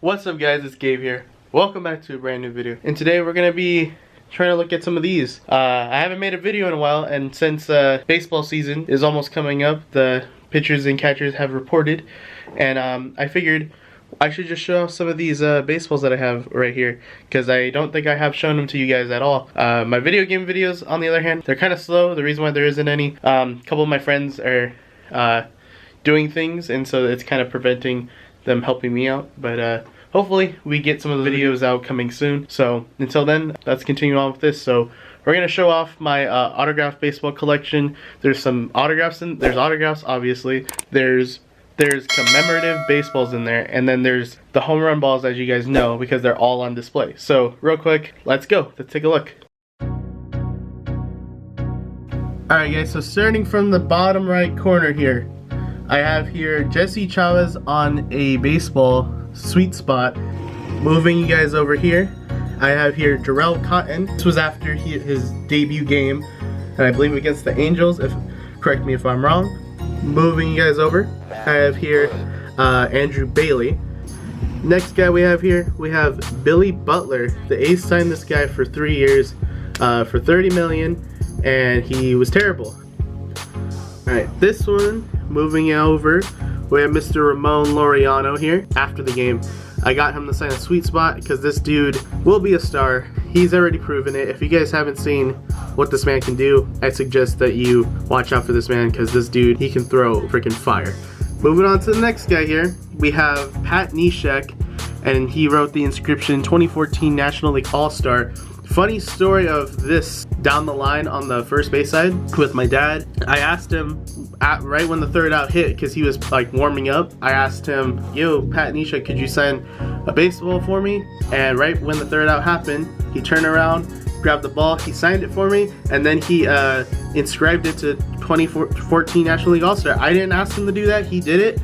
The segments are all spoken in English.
What's up guys, it's Gabe here. Welcome back to a brand new video. And today we're going to be trying to look at some of these. I haven't made a video in a while, and since baseball season is almost coming up, the pitchers and catchers have reported. And I figured I should just show off some of these baseballs that I have right here, because I don't think I have shown them to you guys at all. My video game videos, on the other hand, they're kind of slow. The reason why there isn't any, a couple of my friends are doing things, and so it's kind of preventing them helping me out. But hopefully we get some of the videos out coming soon. So until then, let's continue on with this. So we're gonna show off my autographed baseball collection. There's some autographs there's autographs, obviously. There's commemorative baseballs in there, and then there's the home run balls, as you guys know, because they're all on display. So real quick, let's go. Let's take a look. Alright guys, so starting from the bottom right corner here, I have here Jesse Chavez on a baseball sweet spot. Moving you guys over here, I have here Jarrell Cotton. This was after his debut game, and I believe against the Angels, correct me if I'm wrong. Moving you guys over, I have here Andrew Bailey. Next guy we have here, we have Billy Butler. The A's signed this guy for 3 years for $30 million, and he was terrible. Alright, this one, moving over, we have Mr. Ramon Laureano here. After the game, I got him to sign a sweet spot because this dude will be a star. He's already proven it. If you guys haven't seen what this man can do, I suggest that you watch out for this man, because this dude, he can throw freaking fire. Moving on to the next guy here, we have Pat Neshek, and he wrote the inscription 2014 National League All-Star. Funny story of this down the line on the first base side with my dad. I asked him right when the third out hit, because he was like warming up, I asked him, yo, Pat Neshek, could you sign a baseball for me? And right when the third out happened, he turned around, grabbed the ball, he signed it for me, and then he inscribed it to 2014 National League All-Star. I didn't ask him to do that, he did it.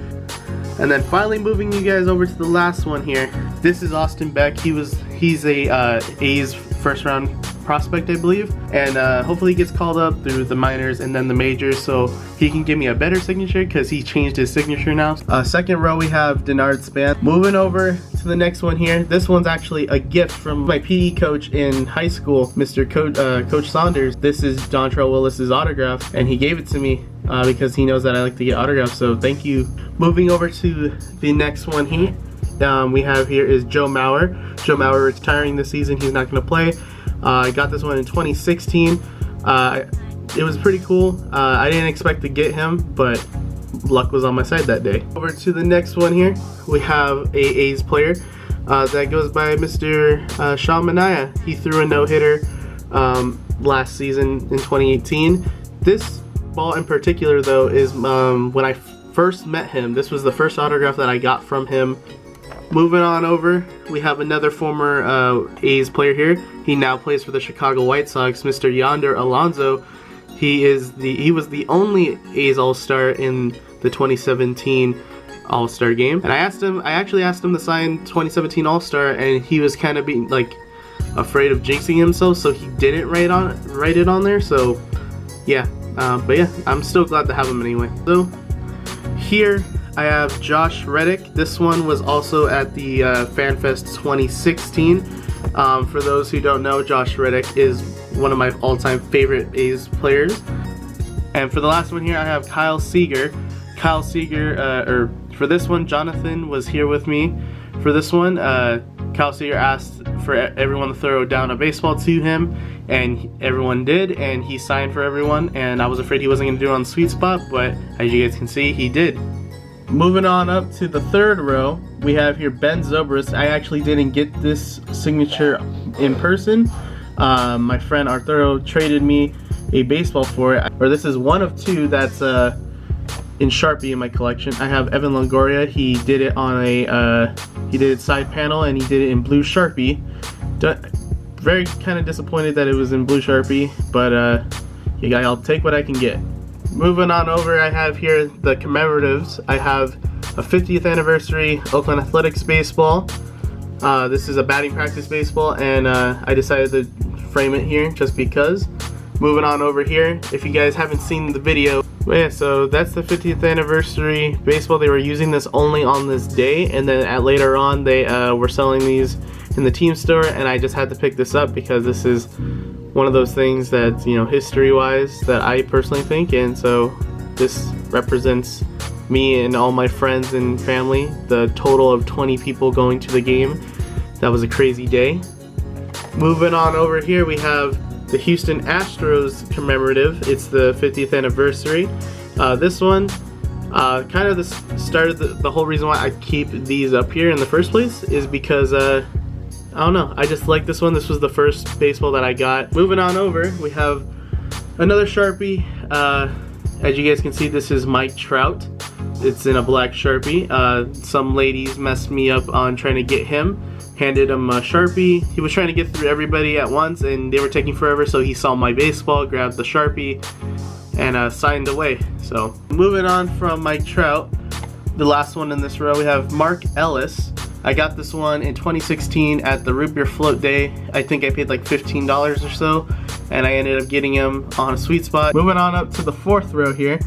And then finally moving you guys over to the last one here. This is Austin Beck. He's a A's first round prospect, I believe, and hopefully he gets called up through the minors and then the majors, so he can give me a better signature, because he changed his signature now. Second row we have Denard Span. Moving over to the next one here, this one's actually a gift from my PE coach in high school, Mr. Coach Saunders. This is Dontrell Willis's autograph, and he gave it to me because he knows that I like to get autographs, so thank you. Moving over to the next one here, we have here is Joe Mauer. Joe Mauer retiring this season, he's not going to play. I got this one in 2016. It was pretty cool. I didn't expect to get him, but luck was on my side that day. Over to the next one here, we have a A's player that goes by Mr. Sean Manaea. He threw a no-hitter last season in 2018. This ball in particular, though, is when I first met him. This was the first autograph that I got from him. Moving on over, we have another former A's player here. He now plays for the Chicago White Sox, Mr. Yonder Alonso. He was the only A's All-Star in the 2017 All-Star game. And I actually asked him to sign 2017 All-Star, and he was kind of being like afraid of jinxing himself, so he didn't write it on there. So yeah, but yeah, I'm still glad to have him anyway. So here I have Josh Reddick. This one was also at the FanFest 2016. For those who don't know, Josh Reddick is one of my all-time favorite A's players. And for the last one here, I have Kyle Seager. Kyle Seager, for this one, Jonathan was here with me. For this one, Kyle Seager asked for everyone to throw down a baseball to him, and everyone did, and he signed for everyone. And I was afraid he wasn't going to do it on the sweet spot, but as you guys can see, he did. Moving on up to the third row, we have here Ben Zobrist. I actually didn't get this signature in person. My friend Arturo traded me a baseball for it. Or this is one of two that's in Sharpie in my collection. I have Evan Longoria. He did it on he did it side panel, and he did it in blue Sharpie. Very kind of disappointed that it was in blue Sharpie, but yeah, I'll take what I can get. Moving on over, I have here the commemoratives. I have a 50th anniversary Oakland Athletics baseball. This is a batting practice baseball, and I decided to frame it here just because. Moving on over here, if you guys haven't seen the video, But yeah, so that's the 50th anniversary baseball. They were using this only on this day, and then later on they were selling these in the team store, and I just had to pick this up because this is one of those things that, you know, history-wise that I personally think, and so this represents me and all my friends and family, the total of 20 people going to the game. That was a crazy day. Moving on over here, we have the Houston Astros commemorative. It's the 50th anniversary. This one kind of started the whole reason why I keep these up here in the first place is because I don't know, I just like this one. This was the first baseball that I got. Moving on over, we have another Sharpie. As you guys can see, this is Mike Trout. It's in a black Sharpie. Some ladies messed me up on trying to get him. Handed him a Sharpie. He was trying to get through everybody at once and they were taking forever, so he saw my baseball, grabbed the Sharpie, and signed away. So moving on from Mike Trout, the last one in this row, we have Mark Ellis. I got this one in 2016 at the Root Beer Float Day. I think I paid like $15 or so, and I ended up getting him on a sweet spot. Moving on up to the fourth row here,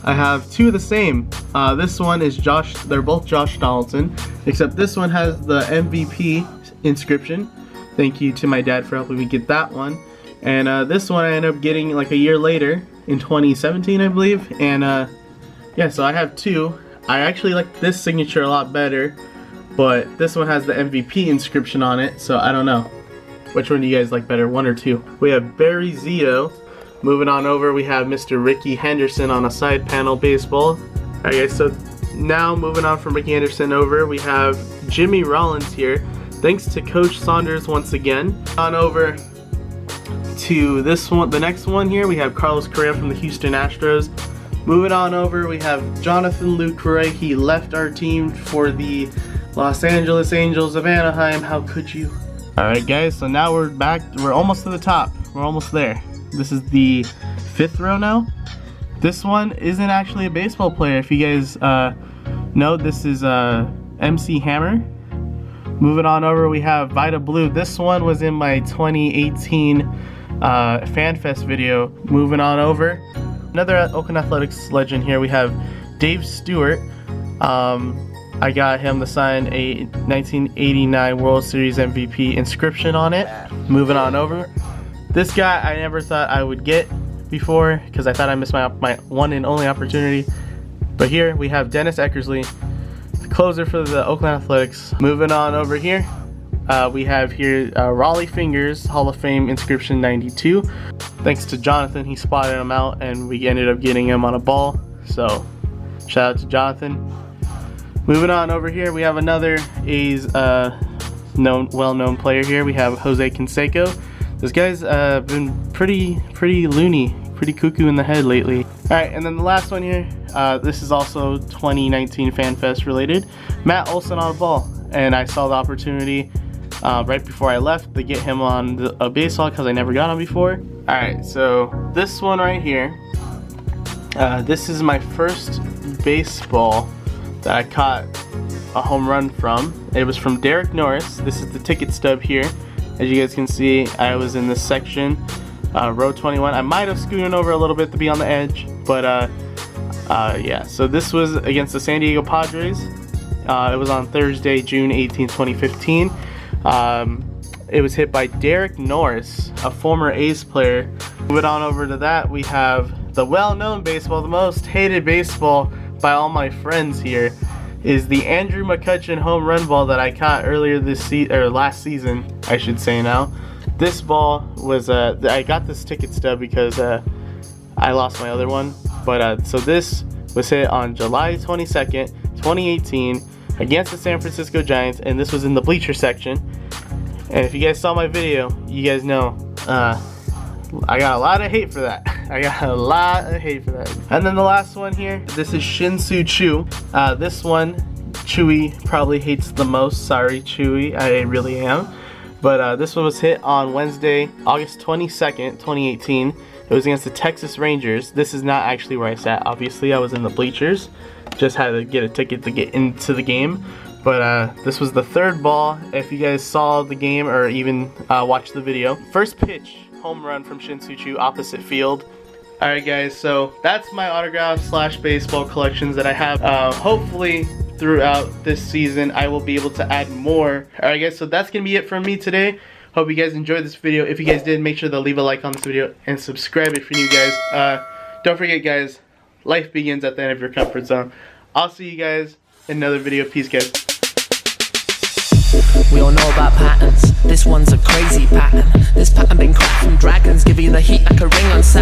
I have two of the same. This one is Josh, they're both Josh Donaldson, except this one has the MVP inscription. Thank you to my dad for helping me get that one. And this one I ended up getting like a year later in 2017, I believe. And yeah, so I have two. I actually like this signature a lot better, but this one has the MVP inscription on it, so I don't know. Which one do you guys like better, one or two? We have Barry Zito. Moving on over, we have Mr. Ricky Henderson on a side panel baseball. Alright guys, so now moving on from Ricky Henderson over, we have Jimmy Rollins here. Thanks to Coach Saunders once again. On over to this one, the next one here, we have Carlos Correa from the Houston Astros. Moving on over, we have Jonathan Lucroy. He left our team for the Los Angeles Angels of Anaheim. How could you? Alright guys, so now we're back. We're almost to the top. We're almost there. This is the fifth row now. This one isn't actually a baseball player. If you guys know, this is MC Hammer. Moving on over, we have Vita Blue. This one was in my 2018 FanFest video. Moving on over, another Oakland Athletics legend here. We have Dave Stewart. I got him to sign a 1989 World Series MVP inscription on it. Moving on over, this guy I never thought I would get before because I thought I missed my one and only opportunity. But here we have Dennis Eckersley, the closer for the Oakland Athletics. Moving on over here, we have here Raleigh Fingers Hall of Fame inscription 92. Thanks to Jonathan, he spotted him out and we ended up getting him on a ball. So shout out to Jonathan. Moving on over here, we have another A's well-known player here. We have Jose Canseco. This guy's been pretty loony, pretty cuckoo in the head lately. Alright, and then the last one here, this is also 2019 FanFest related. Matt Olson on a ball, and I saw the opportunity right before I left to get him on a baseball because I never got him before. Alright, so this one right here, this is my first baseball that I caught a home run from. It was from Derek Norris. This is the ticket stub here. As you guys can see, I was in this section, row 21. I might have scooted over a little bit to be on the edge, but yeah. So this was against the San Diego Padres. It was on Thursday, June 18, 2015. It was hit by Derek Norris, a former A's player. Moving on over to that, we have the well-known baseball, the most hated baseball by all my friends here, is the Andrew McCutchen home run ball that I caught earlier this last season, I should say now. This ball was I got this ticket stub because I lost my other one, but so this was hit on July 22nd, 2018 against the San Francisco Giants, and this was in the bleacher section. And if you guys saw my video, you guys know I got a lot of hate for that. I got a lot of hate for that. And then the last one here, this is Shin-Soo Choo. This one, Chewy probably hates the most. Sorry, Chewy, I really am. But this one was hit on Wednesday, August 22nd, 2018. It was against the Texas Rangers. This is not actually where I sat. Obviously, I was in the bleachers. Just had to get a ticket to get into the game. But this was the third ball. If you guys saw the game or even watched the video. First pitch, home run from Shin-Soo Choo, opposite field. Alright guys, so that's my autograph slash baseball collections that I have. Hopefully throughout this season I will be able to add more. Alright guys, so that's gonna be it from me today. Hope you guys enjoyed this video. If you guys did, make sure to leave a like on this video and subscribe if you're new guys. Don't forget guys, life begins at the end of your comfort zone. I'll see you guys in another video. Peace guys. We all know about patterns. This one's a crazy pattern. This pattern been cracked from dragons, give you the heat like a ring on Saturn.